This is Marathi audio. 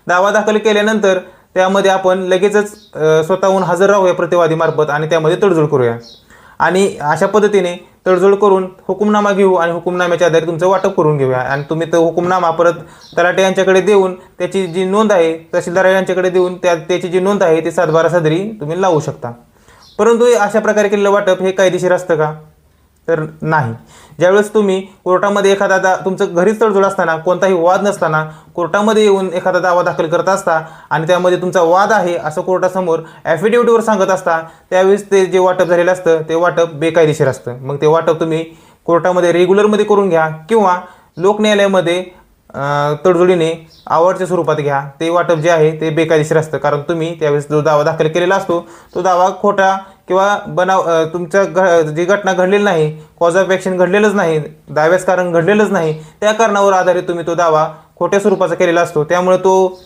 दावा दाखल केल्यानंतर त्यामध्ये आपण लगेचच स्वतःहून हजर राहूया प्रतिवादीमार्फत आणि त्यामध्ये तडजोड करूया आणि अशा पद्धतीने तडजोड करून हुकुमनामा घेऊ आणि हुकुमनाम्याच्या आधारे तुमचं वाटप करून घेऊया आणि तुम्ही तो हुकुमनामा परत तलाठी यांच्याकडे देऊन त्याची जी नोंद आहे तहसीलदार यांच्याकडे देऊन त्याची जी नोंद आहे ती 7/12 सदरी तुम्ही लावू शकता. परंतु अशा प्रकारे केलेलं वाटप हे कायदेशीर असतं का? तर नाही. ज्यावेळेस तुम्ही कोर्टामध्ये एखादा तुमचं घरीच तडजोड असताना कोणताही वाद नसताना कोर्टामध्ये येऊन एखादा दावा दाखल करत असता आणि त्यामध्ये तुमचा वाद आहे असं कोर्टासमोर ॲफिडेव्हिटवर सांगत असता त्यावेळेस ते जे वाटप झालेलं असतं ते वाटप बेकायदेशीर असतं. मग ते वाटप तुम्ही कोर्टामध्ये रेग्युलरमध्ये करून घ्या किंवा लोकन्यायालयामध्ये तडजोडीने आवडच्या स्वरूपात घ्या. ते वाटप जे आहे ते बेकायदेशीर असतं कारण तुम्ही त्यावेळेस जो दावा दाखल केलेला असतो तो दावा खोटा किंवा तुमच्या जी घटना घडलेली नाही, कॉज ऑफ ॲक्शन घडलेलंच नाही, दाव्यास कारण घडलेलंच नाही, त्या कारणावर आधारित तुम्ही तो दावा खोट्या स्वरूपाचा केलेला असतो. त्यामुळे तो